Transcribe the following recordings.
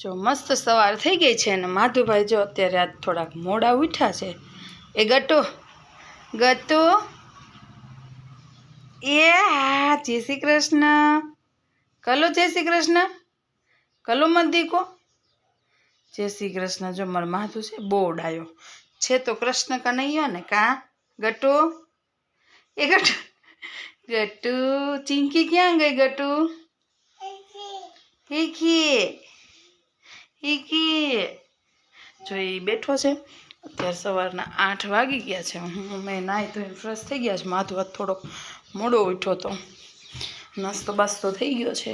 જો મસ્ત સવાર થઈ ગઈ છે અને માધુભાઈ જો અત્યારે આજ થોડાક મોડા ઉઠ્યા છે. એ ગટુ ગટુ એ હા જય શ્રી કૃષ્ણ. કલો જય શ્રી કૃષ્ણ. કલો મત દીકો જય શ્રી કૃષ્ણ. જો મારો માધુ છે બહુ ડાયો છે તો કૃષ્ણ કનૈયો ને કા ગટુ. એ ગટુ ગટુ ચિંકી ક્યાં ગઈ ગટુ? હીકી હીકી જો એ બેઠો છે. અત્યારે સવારના 8 વાગી ગયા છે. મેં નાહી ધોઈને ફ્રેશ થઈ ગયા છે. માથું હાથ થોડોક મોડો ઉઠ્યો તો નાસ્તો બાસ્તો થઈ ગયો છે.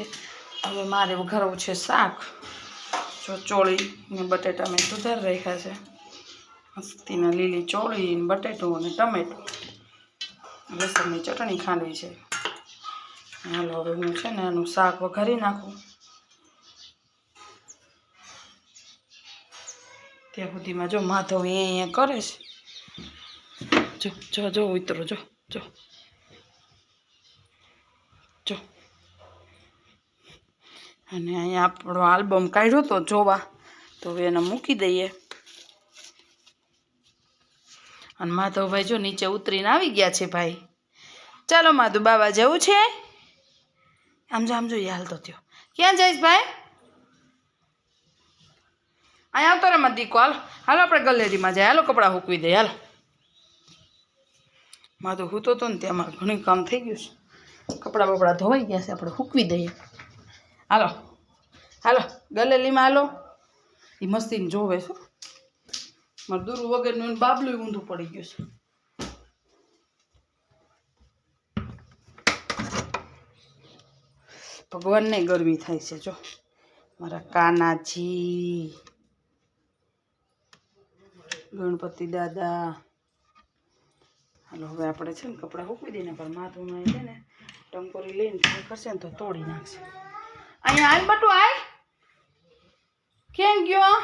હવે મારે વઘારવું છે શાક. જો ચોળી ને બટેટા મેં સુધાર રાખ્યા છે. મસ્તીના લીલી ચોળી ને બટેટું અને ટમેટું લસણની ચટણી ખાંડવી છે. હાલો હવે હું છે ને આનું શાક વઘારી નાખું. ત્યાં સુધીમાં જો માધવ અહીંયા કરે છે. જો જો જો ઉતરો જો જો જો. અને અહીંયા આપણો આલ્બમ કાઢ્યો તો જોવા તો હવે એને મૂકી દઈએ. અને માધવભાઈ જો નીચે ઉતરીને આવી ગયા છે ભાઈ. ચાલો માધુ બાબા જવું છે. આમ જોઈએ હાલતો થયો. ક્યાં જઈશ ભાઈ? અહીંયા આવતો રે મત દીકો. હાલો આપણે ગેલેરીમાં જાય. હાલો કપડાં સૂકવી દઈએ. હાલો માધુ સૂતો હતો ને ત્યાં મારે ઘણું કામ થઈ ગયું છે. કપડાં બપડા ધોવાઈ ગયા છે. આપણે સૂકવી દઈએ. હાલો હાલો ગલેલીમાં હાલો. એ મસ્તીને જોવે છે. મારે દૂર વગરનું બાબલું ઊંધું પડી ગયું છે. ભગવાનને ગરમી થાય છે. જો મારા કાનાજી ગણપતિ દાદા. હાલો હવે આપણે છે ને કપડાં સૂકવી દઈએ. પણ માથું છે ને ટંકોરી લઈને કરશે ને તો તોડી નાખશે. અહીંયા હાલ બટુ હાલ. ક્યાં ગયો?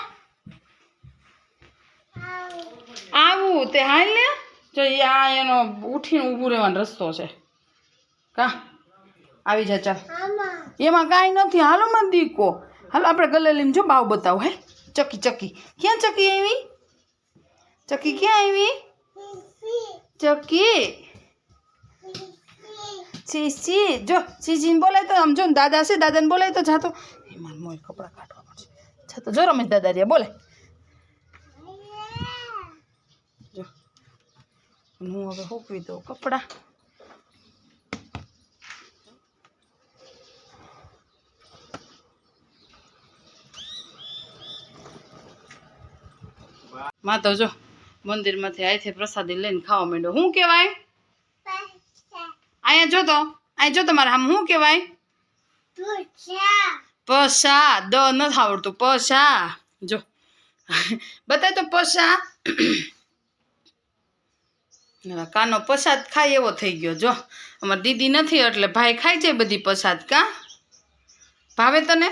આવું તે હાલ ને. જો આ એનો ઉઠીને ઊભું રહેવાનો રસ્તો છે. કા આવી જા ચાલ. એમાં કાંઈ નથી. હાલો મત દીકો. હાલો આપણે ગલેલીમાં જો બાવ બતાવો. હે ચકી ચકી ક્યાં ચકી આવી? ચકી ક્યાં આવી? ચકી ચીચી જો ચીચીને બોલાય તો આમ જો ને દાદા છે. દાદાને બોલાય તો જાતો. એમાં મોય કપડાં કાઢવા પડશે. જાતો જો રમેશ દાદા રે બોલે. જો હું હવે સૂકવી દઉં કપડાં. માં તો જો મંદિરમાંથી આયથી પ્રસાદી લઈને ખાવા માંડ્યો. શું કહેવાય? અહીંયા જો તો અહીં જો તમારે આમ શું કહેવાય? પસા. દ નથી આવડતું. પસા જો બતાય તો પસા. કાનો પ્રસાદ ખાય એવો થઈ ગયો. જો અમારી દીદી નથી એટલે ભાઈ ખાઈ જાય બધી પ્રસાદ. કા ભાવે તને?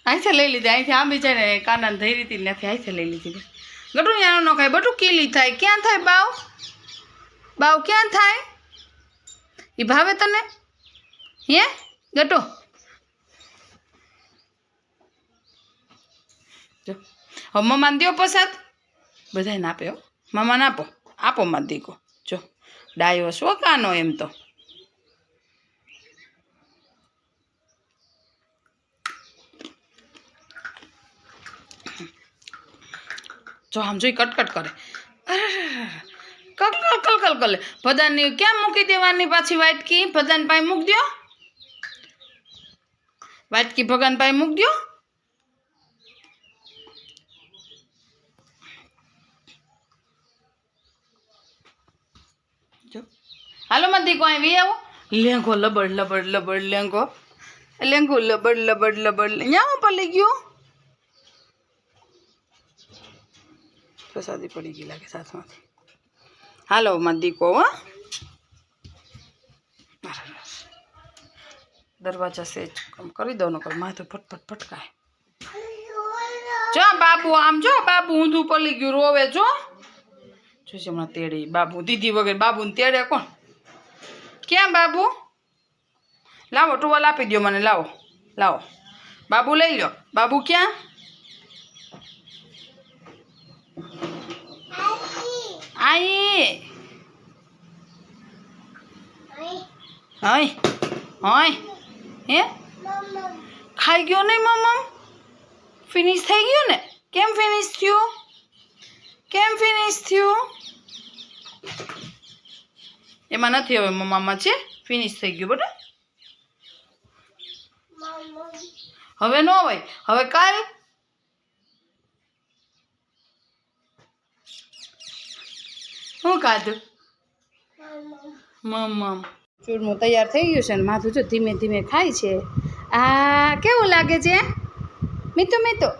અહીંથી લઈ લીધી. અહીંથી આંબી જાય ને કાનાને ધઈ રીતી નથી. અહીંથી લઈ લીધી. ગટુ યાનો ન ખાય. બટુ કેલી થાય. ક્યાં થાય બાવ? બાવ ક્યાં થાય? એ ભાવે તને? હે ગટુ? જો હવે મમ્માને દો પ્રસાદ. બધાને આપે હો. મામાને આપો. આપો માં દીકો. જો ડાયો છો કાનો એમ તો. જો આમ જોઈ કટકટ કરે. કલકલ કરે. ભદાની ક્યાં મૂકી દેવાની પાછી વાટકી? ભદાન પાસે મૂક દો. વાટકી ભગવાન પાસે મૂક દો. જો હાલો મત દીકો અહીં વી આવો. લેંગો લબડ લબડ લબડ લેંગો. લેંગો લબડ લબડ લબડ. અહીંયા ઉપર લઈ ગયો. પ્રસાદી પડી ગઈ લાગે સાથમાંથી. હાલો મત દીકો. હો દરવાજા સેજ કામ કરી દો નકર માથું ફટફટ ફટકાય. જો બાબુ આમ જો બાબુ ઊંધું પડી ગયું રોવે. જો જોશે હમણાં તેડી બાબુ. દીદી વગર બાબુને તેડે કોણ? ક્યાં બાબુ? લાવો ટુવાલ આપી દો મને. લાવો લાવો બાબુ લઈ લો. બાબુ ક્યાં? આઈ હોય હોય હે ખાઈ ગયો નહીં મમ્મ? ફિનિશ થઈ ગયું ને? કેમ ફિનિશ થયું? કેમ ફિનિશ થયું? એમાં નથી હવે મમ્મામાં છે. ફિનિશ થઈ ગયું બેટા. હવે ન હોય. હવે કાલ શું ખાધું? મમ્મ ચૂરમું તૈયાર થઈ ગયું છે ને માથું જો ધીમે ધીમે ખાય છે. આ કેવું લાગે છે મીઠું મીઠું?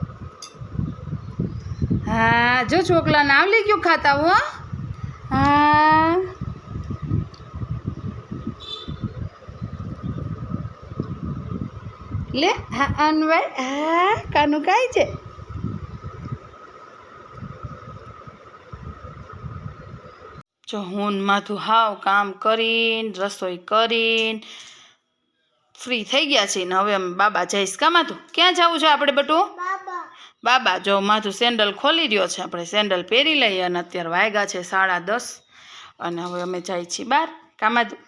હા જો છોકરાને આવલી ગયું ખાતા હો. હા લે હા અનવાય હા કાનું ખાય છે. જો હું માથું હાવ કામ કરીને રસોઈ કરીને ફ્રી થઈ ગયા છીએ ને હવે અમે બાબા જઈશ. કા માથું ક્યાં જવું છે આપણે બટું? બાબા જો માથું સેન્ડલ ખોલી રહ્યો છે. આપણે સેન્ડલ પહેરી લઈએ અને અત્યારે વાગ્યા છે 10:30 અને હવે અમે જઈએ છીએ બહાર. કા માથું?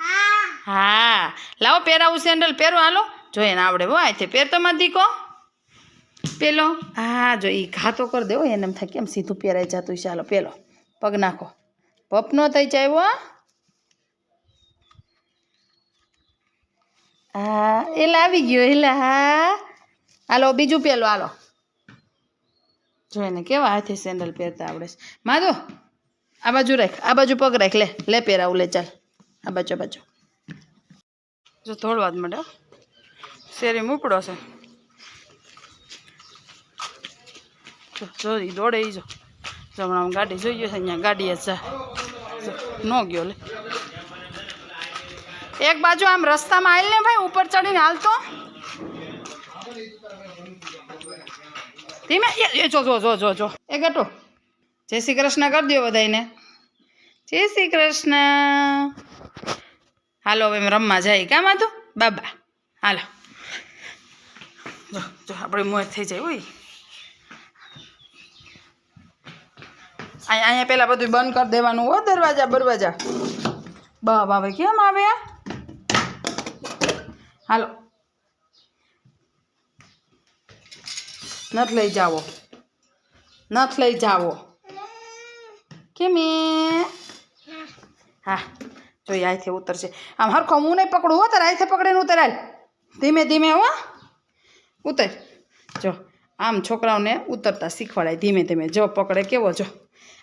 હા લાવો પહેરાવું સેન્ડલ. પહેરો હાલો જોઈએ ને આવડે હો. આથી પહેરતો માં દીકો પેલો. હા જો એ ઘાતો કરી દેવો એને એમ થાય કેમ સીધું પહેરાઈ જતું. ચાલો પેલો પગ નાખો. પપ નો થઈ જાય હો. હા એલા આવી ગયો એલા. હા હાલો બીજું પેલો હાલો. જોઈને કેવા હાથે સેન્ડલ પહેરતા આવડે છે. માધો આ બાજુ રાખ. આ બાજુ પગ રાખ. લે લે પહેરાવું લે. ચાલ આ બાજુ બાજુ જો થોડવા જ મળે. શેરી ઉપડો છે. જો દોડે ઈ જો હમણાં ગાડી જોઈએ છે. અહીંયા ગાડીએ જા ન ગયો લે. એક બાજુ આમ રસ્તામાં હાલ ને ભાઈ ઉપર ચડીને હાલતો ધીમે. જો જો જો જો જો એ ગટો જય શ્રી કૃષ્ણ કરી દો બધાને. જય શ્રી કૃષ્ણ. હાલો હવે રમવા જાય. કામ હતું બાબા? હાલો જો જો આપણે મોર થઈ જાય. હોય અહીંયા પેલા બધું બંધ કરી દેવાનું હો. દરવાજા બરવાજા બાબ આવે કેમ આવે? હાલો નથી લઈ જાવો. નથી લઈ જાવો કેમ? હા જોઈએ અહીંથી ઉતરશે. આમ હરખો હું નહીં પકડું હો. તારે અહીંથી પકડીને ઉતરાય. ધીમે ધીમે હો ઉતર. જો આમ છોકરાઓને ઉતરતા શીખવાડાય ધીમે ધીમે. જો પકડે કેવો જો.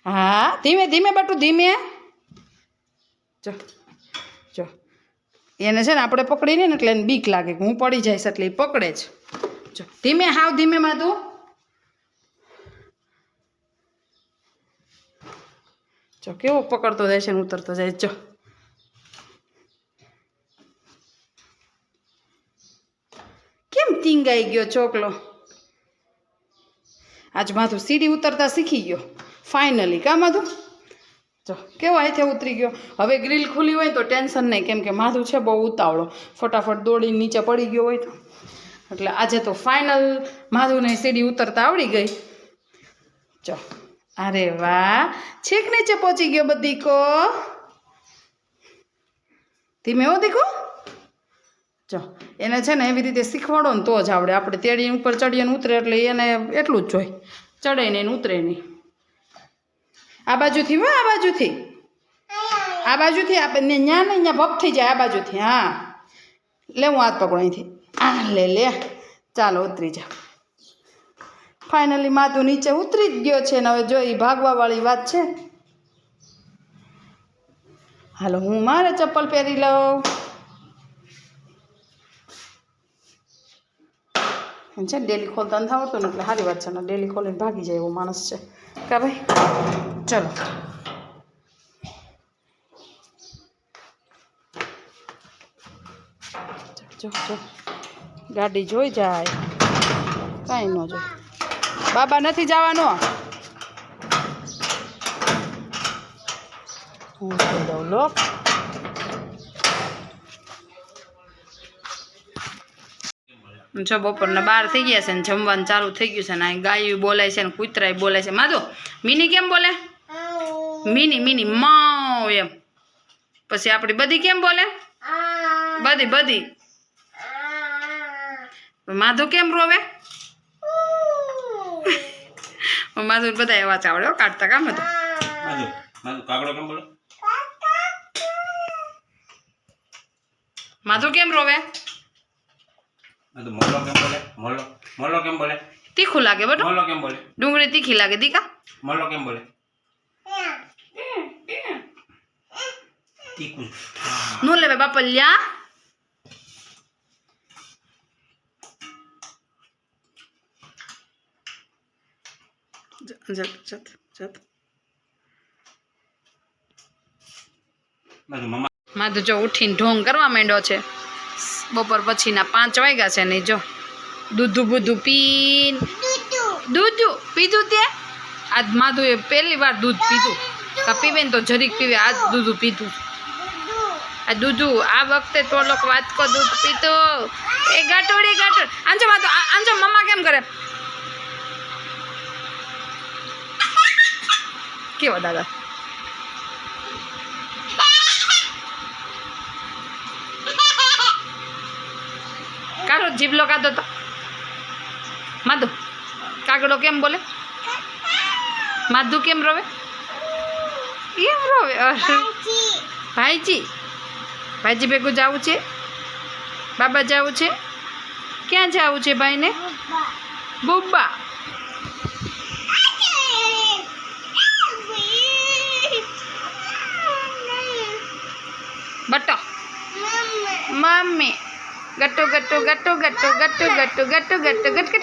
હા ધીમે ધીમે બટું ધીમે. જો જો એને છે ને આપણે પકડીને ને એટલે એને બીક લાગે કે હું પડી જઈશ એટલે એ પકડે જ. જો ધીમે હાવ ધીમે માં તું. જો કેવો પકડતો જાય છે ને ઉતરતો જાય. જો કેમ ટીંગાઈ ગયો ચોકલો. આજ માથું સીડી ઉતરતા શીખી ગયો ફાઇનલી. કા માથું? જો કેવો અહીંથી ઉતરી ગયો. હવે ગ્રીલ ખુલી હોય તો ટેન્શન નહીં કેમ કે માથું છે બહુ ઉતાવળો. ફટાફટ દોડીને નીચે પડી ગયો હોય તો એટલે આજે તો ફાઇનલ માધુને સીડી ઉતરતા આવડી ગઈ. જો અરે વાહ છેક નીચે પહોંચી ગયો બધી કો. ધીમે હો દીકો. જો એને છે ને એવી રીતે શીખવાડો ને તો જ આવડે. આપણે તેડી ઉપર ચડીએ ને ઉતરે એટલે એને એટલું જ જોઈએ. ચડે નહીં ને ઉતરે નહીં. આ બાજુથી હો. આ બાજુથી આ બાજુથી આપણે ત્યાં નહીં ત્યાં ભપ થઈ જાય. આ બાજુથી હા લે હું હાથ પકડો અહીંથી. આ લે લે ચાલો ઉતરી જા. ફાઇનલી માથું નીચે ઉતરી જ ગયો છે ને હવે જો એ ભાગવાવાળી વાત છે. હાલો હું મારે ચપ્પલ પહેરી લઉં. છે ડેલી ખોલતા નથી આવતું ને એટલે સારી વાત છે ને. ડેલી ખોલીને ભાગી જાય એવો માણસ છે કા ભાઈ. ચલો જો જો ગાડી જોઈ જાય કાંઈ ન જોઈ. બાબા નથી જવાનો. હું કહી દઉં લોક. જો બપોરના 12 થઈ ગયા છે ને જમવાનું ચાલુ થઈ ગયું છે ને અહીં ગાયું બોલાય છે ને કૂતરાય બોલાય છે. માધો મિની કેમ બોલે? મિની મિની માવ એમ. પછી આપણી બધી કેમ બોલે? બધી બધી. માધુ કેમ રોવે? માધુ બધા એવા ચાવડે કાઢતા કામ હતું. કાગડો કેમ બોલે? માધુ કેમ રોવે? મોલો કેમ બોલે? મોલો કેમ બોલે? તીખું લાગે બટુ. મોલો કેમ બોલે? ડુંગળી તીખી લાગે દીકા. મોલો કેમ બોલે? તીખું નો લેવે બાપલ્યા. જત જત જત. માધુ જો ઉઠીને ઢોંગ કરવા માંડ્યો છે. બપોર પછીના 5 વાગ્યા છે ને જો દૂધું બુધું પીન દૂધ પીધું તે આજ માધુએ પહેલી વાર દૂધ પીધું. પીવે ને તો જરીક પીવે. આજ દૂધ પીધું. આ દૂધું આ વખતે તો લોકો વાત કો દૂધ પીતો એ ગાટોડી ગાટોડ. આંજો માધુ આંજો મમ્મા કેમ કરે? કેવો દાદા? કાઢો જીભલો કાઢો તો. માધુ કાગડો કેમ બોલે? માધુ કેમ રોવે? કેમ રોવે? ભાઈજી ભાઈજી ભેગું જવું છે? બાબા જવું છે? ક્યાં જવું છે ભાઈને? બુબ્બા. બટો મમ્મી ગટ્ટુ ગટ્ટુ ગટ્ટુ ગટ્ટુ ગટ્ટુ ગટ્ટુ ગટ્ટુ ગટ્ટુ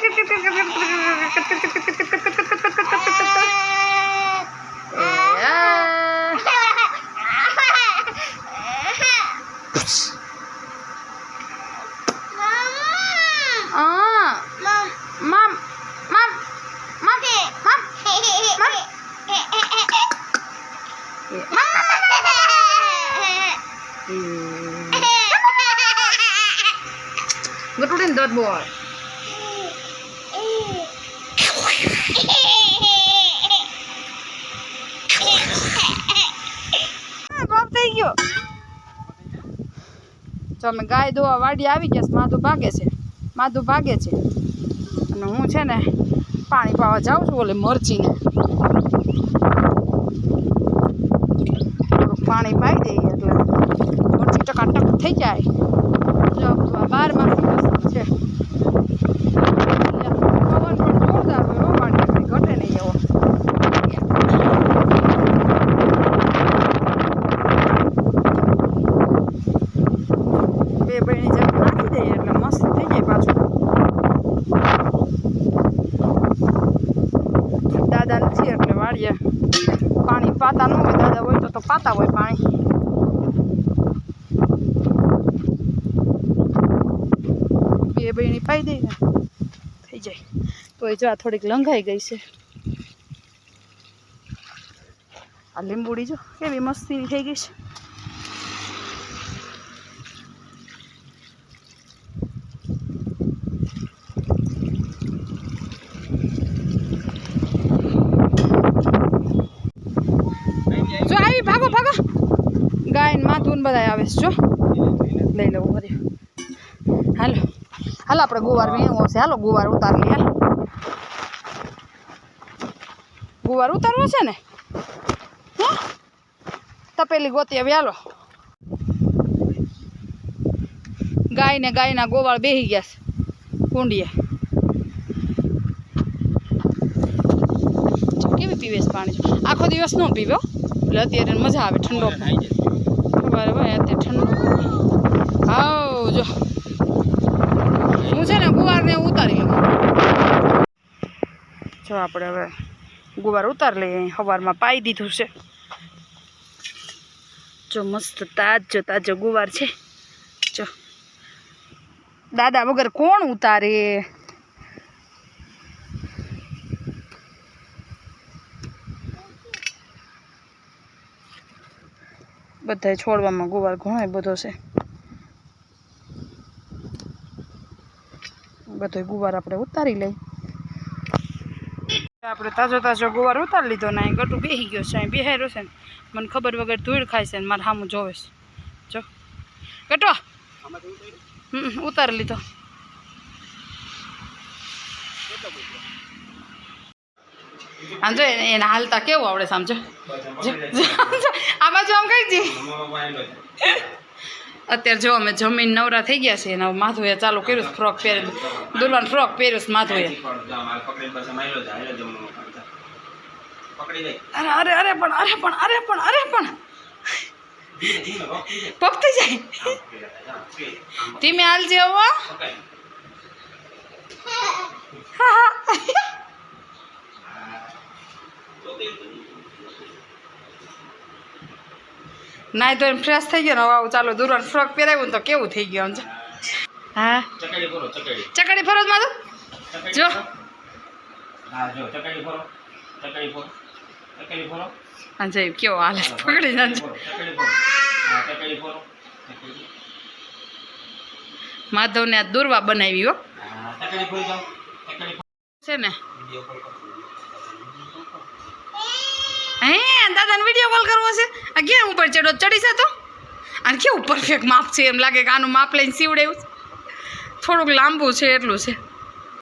ગટુડીને દોત બોલ. બાપ થઈ ગયો. જો અમે ગાય દોવા વાડી આવી ગયા. માધુ ભાગે છે. માધુ ભાગે છે અને હું છે ને પાણી પાવા જાઉં છું ઓલે મરચીને. પાણી પાઈ દઈએ એટલે મરચી ટકાટક થઈ જાય. જો 12 માસની વસ્તુ છે. પવન પણ જોરદાર હોય વાડી ઘટે નહીં એવો. બે બહેની જેમ નાખી દઈએ એટલે મસ્ત થઈ જાય પાછું. દાદા નથી એટલે વાડીએ પાણી પાતા ન હોય. દાદા હોય તો પાતા હોય પાણી. બે બહેની પાઈ દઈએ ને થઈ જાય. તો એ જો આ થોડીક લંઘાઈ ગઈ છે. આ લીંબુડી જો કેવી મસ્તીની થઈ ગઈ છે. જો આવી ભાગો ભાગો. ગાય ને માથું બધા આવે છે. જો લઈ લઉં ફરી. હાલો હાલો આપણે ગુવાર વીણવો છે. હાલો ગુવાર ઉતાર લઈએ. હાલો ગુવાર ઉતારવો છે ને? હે તપેલી ગોતી હવે. હાલો ગાય ને ગાયના ગોવાળ બેસી ગયા છે કુંડીએ. કેવી પીવે છે પાણી? આખો દિવસ ન પીવો એટલે અત્યારે મજા આવે. ઠંડો ખબર ભાઈ અત્યારે ઠંડો. હાવ જો હું છે ને ગુવારને ઉતારી લઉં. જો આપણે હવે ગુવાર ઉતારી લઈએ. સવારમાં પાઈ દીધું છે. જો મસ્ત તાજો તાજો ગુવાર છે. જો દાદા વગર કોણ ઉતારે? બધા છોડવામાં ગુવાર ઘણો બધો છે. બધો ગુવાર આપણે ઉતારી લઈ. આપણે તાજો તાજો ગુવાર ઉતારી લીધો ને અહીં ગટુ બેસી ગયો છે, અહીં બેહાર્યો છે ને મને ખબર વગર ધૂળ ખાય છે ને મારે સામું જોવે છે. જો ગટો ઉતારી લીધો. આમ જો એને હાલતા કેવું આવડે સમજો. આ બાજુ આમ કઈ જી અત્યારે જો અમે જમીન નવરા થઈ ગયા છીએ અને માધુએ ચાલુ કર્યું ફ્રોક પહેરી દુલ્હન ફ્રોક પહેર્યું છે માધુએ. અરે અરે અરે પણ અરે પણ અરે પણ અરે પણ પકતી જાય. ધીમે હાલજે હવે. નાય તો ફ્રેશ થઈ ગયો ને હવે ચાલો દુલ્હન ફ્રોક પહેરાવ્યું ને તો કેવું થઈ ગયું સમજો. હા ચકડી ફરો જ માધુ જો. અંજય કેવો હાલે પકડી જાજો. માધવને આ દુર્વા બનાવી હો છે ને. હે દાદાને વિડીયો કોલ કરવો છે. આ ક્યાં ઉપર ચડો ચડી છે તો અને કેવું પરફેક્ટ માપ છે એમ લાગે કે આનું માપ લઈને સીવડાવ્યું થોડુંક લાંબુ છે એટલું છે.